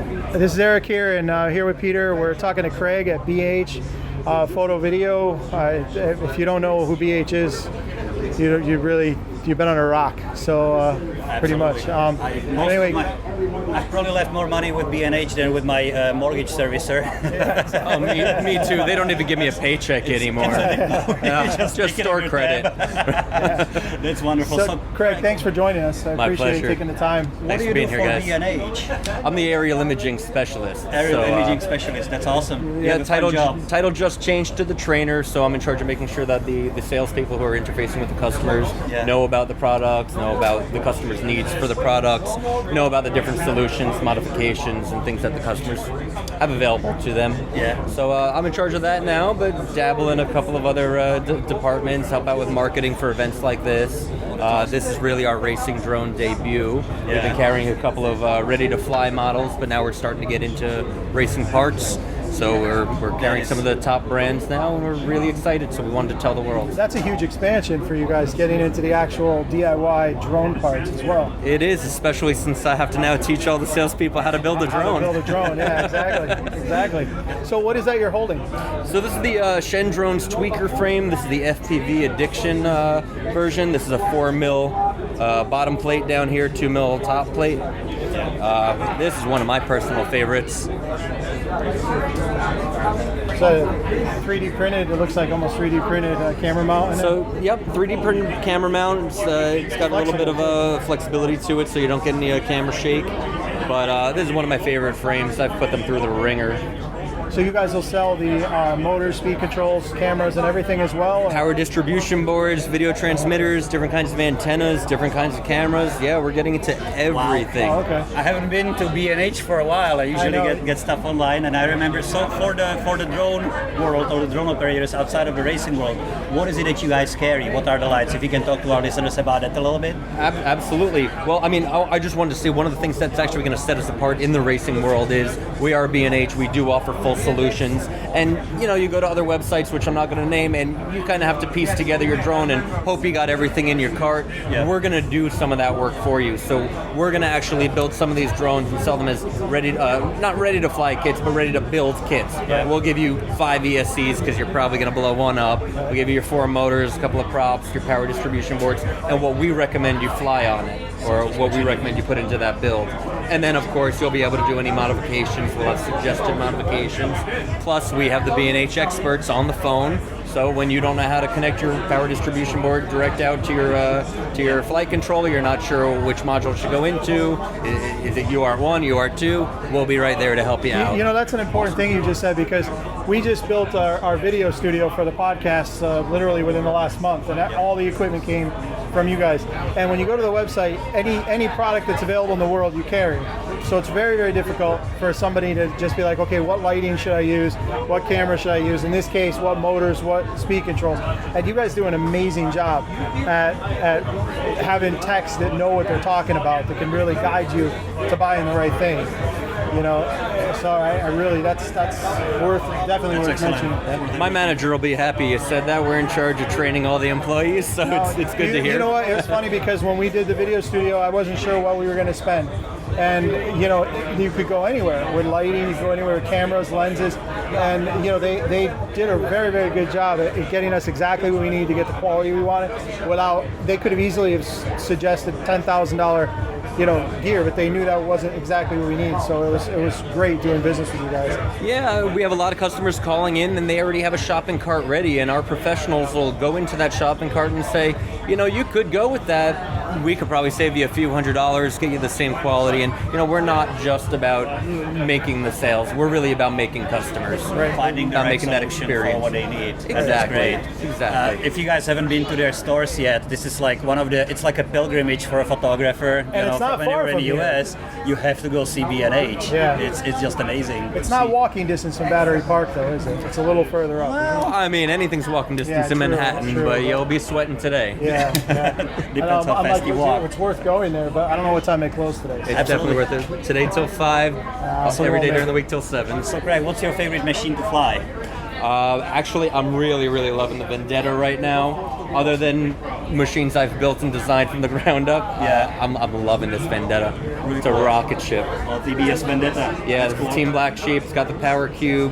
This is Eric here, and here with Peter. We're talking to Craig at B&H Photo Video. If you don't know who B&H is, you've been on a rock. So pretty much. Anyway, I've probably left more money with B&H than with my mortgage servicer. Oh, me too. They don't even give me a paycheck anymore. Just store credit. That's wonderful. So, Craig, thanks for joining us. I appreciate you taking the time. Thanks for being here, guys. B&H? I'm the aerial imaging specialist. Imaging specialist. That's awesome. Yeah, title just changed to the trainer, so I'm in charge of making sure that the salespeople who are interfacing with the customers know about the products, know about the customers' needs for the products, know about the different solutions, modifications, and things that the customers have available to them. Yeah. So I'm in charge of that now, but dabble in a couple of other departments, help out with marketing for events like this. This is really our racing drone debut. Yeah. We've been carrying a couple of ready-to-fly models, but now we're starting to get into racing parts. So we're carrying some of the top brands now, and we're really excited, so we wanted to tell the world. That's a huge expansion for you guys, getting into the actual DIY drone parts as well. It is, especially since I have to now teach all the salespeople how to build a drone. How to build a drone, yeah, exactly. So what is that you're holding? So this is the Shen Drones tweaker frame. This is the FPV Addiction version. This is a 4mm bottom plate down here, 2mm top plate. This is one of my personal favorites. So 3D printed, it looks like almost 3D printed camera mount in it. So, yep, 3D printed camera mount. It's got a little bit of a flexibility to it so you don't get any camera shake. But this is one of my favorite frames. I've put them through the ringer. So you guys will sell the motors, speed controls, cameras, and everything as well? Power distribution boards, video transmitters, different kinds of antennas, different kinds of cameras. Yeah, we're getting into everything. Wow. Oh, okay. I haven't been to B&H for a while. I usually get stuff online, and I remember for the drone world or the drone operators outside of the racing world, what is it that you guys carry? What are the lights? If you can talk to our listeners about it a little bit. Absolutely. Well, I mean, I just wanted to say one of the things that's actually going to set us apart in the racing world is we are B&H. We do offer full solutions, and you go to other websites, which I'm not going to name, and you kind of have to piece together your drone and hope you got everything in your cart. Yeah. We're going to do some of that work for you, so we're going to actually build some of these drones and sell them as not ready to fly kits, but ready to build kits. Yeah. We'll give you 5 ESCs because you're probably going to blow one up. We'll give you your 4 motors, a couple of props, your power distribution boards, and what we recommend you fly on it, or what we recommend you put into that build. And then, of course, you'll be able to do any modifications. We'll have suggested modifications. Plus, we have the B&H experts on the phone. So when you don't know how to connect your power distribution board direct out to your flight controller, you're not sure which module should go into, is it UR1, UR2, we'll be right there to help you out. That's an important thing you just said, because we just built our video studio for the podcast literally within the last month, and all the equipment came from you guys. And when you go to the website, any product that's available in the world you carry. So it's very, very difficult for somebody to just be like, okay, what lighting should I use? What camera should I use? In this case, what motors, what speed controls? And you guys do an amazing job at having techs that know what they're talking about, that can really guide you to buying the right thing. So I really, that's definitely worth mentioning. My manager will be happy you said that. We're in charge of training all the employees, so it's good to hear. You know what? It was funny because when we did the video studio, I wasn't sure what we were going to spend. And you could go anywhere with lighting, you could go anywhere with cameras, lenses, and they did a very, very good job at getting us exactly what we needed to get the quality we wanted. They could have easily have suggested $10,000 gear, but they knew that wasn't exactly what we need. So it was great doing business with you guys. Yeah, we have a lot of customers calling in, and they already have a shopping cart ready, and our professionals will go into that shopping cart and say, you could go with that. We could probably save you a few $100s, get you the same quality, and we're not just about making the sales. We're really about making customers, finding the right solution for what they need. Exactly. That's great. Exactly. If you guys haven't been to their stores yet, this is like it's like a pilgrimage for a photographer. And it's not far from in the US, you have to go see B&H. Yeah. It's just amazing. It's not walking distance from Battery Park, though, is it? It's a little further up. Well, I mean, anything's walking distance in Manhattan, but you'll be sweating today. Yeah. Depends how fast you walk. It's worth going there, but I don't know what time they close today. It's definitely worth it. Today till 5, every day during the week till 7. So, Craig, what's your favorite machine to fly? Actually, I'm really, really loving the Vendetta right now. Other than machines I've built and designed from the ground up. Yeah. I'm loving this Vendetta. Really It's a cool. rocket ship. Well, TBS Vendetta. Yeah, That's it's cool. Team Black Sheep. It's got the power cube.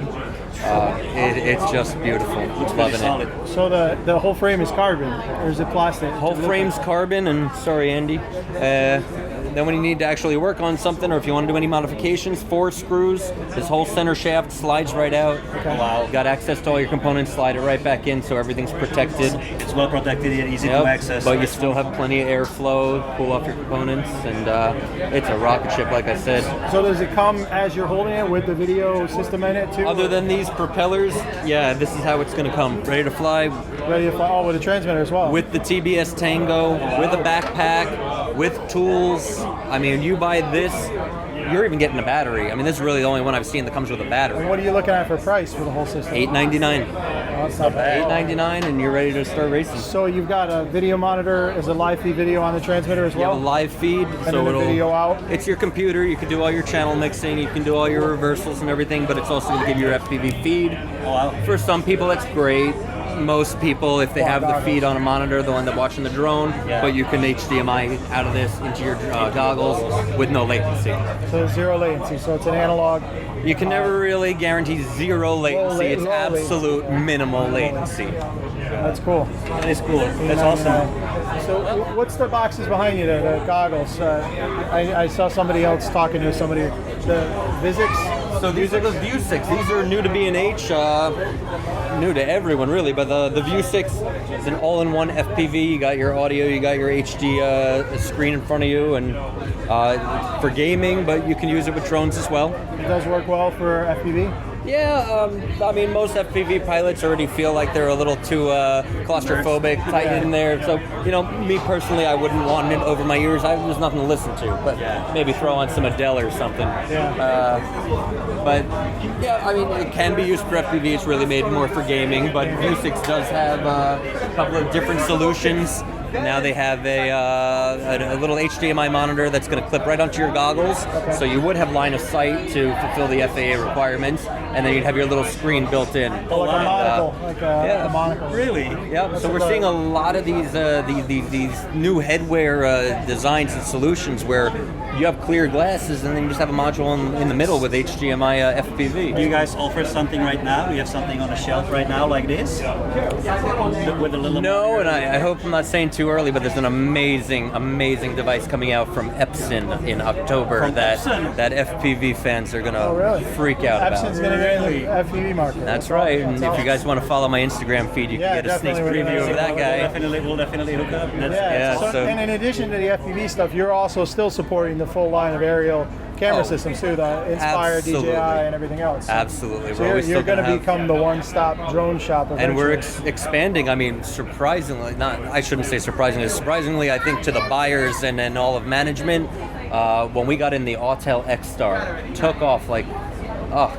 It's just beautiful. Looks pretty Loving solid. it. So the whole frame is carbon, or is it plastic? Whole frame's carbon, and sorry, Andy. Then when you need to actually work on something, or if you want to do any modifications, 4 screws. This whole center shaft slides right out. Okay. Wow. Got access to all your components, slide it right back in, so everything's protected. It's well protected and easy Yep, to access. but you still have plenty of airflow, cool off your components, and it's a rocket ship, like I said. So does it come as you're holding it with the video system in it too? Other than these propellers, yeah, this is how it's going to come. Ready to fly ready to fly? Oh, with a transmitter as well. with the TBS Tango, with a backpack, with tools. I mean, you buy this, you're even getting a battery. I mean, this is really the only one I've seen that comes with a battery. What are you looking at for price for the whole system? $899. Oh, that's not bad. $899, and you're ready to start racing. So you've got a video monitor, is a live feed video on the transmitter as You have well? a live feed, and so then the it'll. video out? It's your computer. You can do all your channel mixing. You can do all your reversals and everything. But it's also going to give you your FPV feed. Oh, wow. For some people, that's great. Most people, if they have the goggles. feed on a monitor, they'll end up watching the drone. Yeah. But you can HDMI out of this into your goggles with no latency. So zero latency, so it's an analog. You can never really guarantee zero latency. It's low latency. absolute minimal latency. That's cool. That is cool. That's awesome. So what's the boxes behind you, the goggles? I saw somebody else talking to somebody, the Vuzix? So these are the View 6. These are new to B&H, new to everyone really, but the View 6 is an all-in-one FPV. You got your audio, you got your HD screen in front of you, and for gaming, but you can use it with drones as well. It does work well for FPV? Yeah, I mean, most FPV pilots already feel like they're a little too claustrophobic, tight in there. So, you know, me personally, I wouldn't want it over my ears. There's nothing to listen to, but maybe throw on some Adele or something. But yeah, I mean, it can be used for FPV. It's really made more for gaming, but View 6 does have a couple of different solutions. Now they have a little HDMI monitor that's going to clip right onto your goggles, so you would have line of sight to fulfill the FAA requirements, and then you'd have your little screen built in. Like a monocle, a monocle. Really? Yeah. So we're seeing a lot of these new headwear designs and solutions where you have clear glasses and then you just have a module in the middle with HDMI FPV. Do you guys offer something right now? Do you have something on the shelf right now like this? With a little No, and I hope I'm not saying too early, but there's an amazing device coming out from Epson in October From that Epson? that FPV fans are gonna Oh, really? freak out Epson's about. going to get in the FPV market. That's right. And That's if you guys want to follow my Instagram feed, you Yeah, can get a sneak definitely. preview of that guy. We'll definitely hook up. That's, Yeah, So, so- and in addition to the FPV stuff, you're also still supporting the full line of aerial camera Oh, systems too, the Inspire, absolutely. DJI, and everything else. Absolutely. So We're you're, always still going to gonna have- become the one-stop drone shop eventually. And we're expanding. I mean, surprisingly, I shouldn't say surprisingly, I think to the buyers and all of management, when we got in the Autel X-Star, took off like,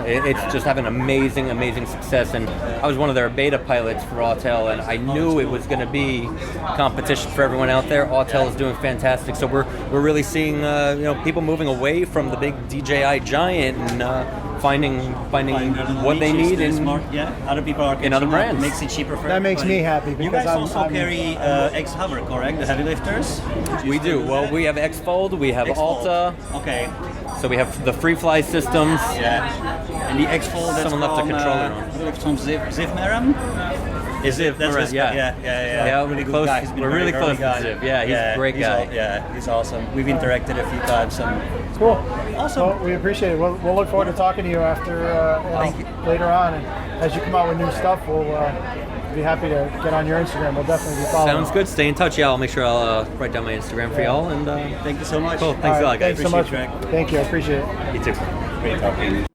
it's just having amazing success. And I was one of their beta pilots for Autel, and I knew it was going to be competition for everyone out there. Autel is doing fantastic, so we're really seeing people moving away from the big DJI giant and finding what they need in other people are in other catching up. brands. Makes it cheaper for That makes me everybody. happy You because guys also I'm carry X-Hover, correct? The heavy lifters? We do. Well, we have X-Fold, we have X-Fold. Alta, Okay. so we have the free fly systems. Yeah. And the X-Fold, that's Someone left the from, controller on. I believe it's from Ziv Meram? Is it? That's Correct, this guy. yeah. Yeah. We're Really good close- guy. He's been we're very really early close to guy. Ziv. Yeah, he's a great guy. He's awesome. We've interacted a few times. And Cool. Awesome. Well, we appreciate it. We'll look forward to talking to you after Thank you. later on, and as you come out with new stuff, we'll be happy to get on your Instagram. We'll definitely be following. Sounds good. Stay in touch. Yeah, I'll make sure I'll write down my Instagram for y'all. And thank you so much. cool. Thanks a lot, guys. Thanks so much. Appreciate it, Craig. Thank you. I appreciate it. You too. Great talking.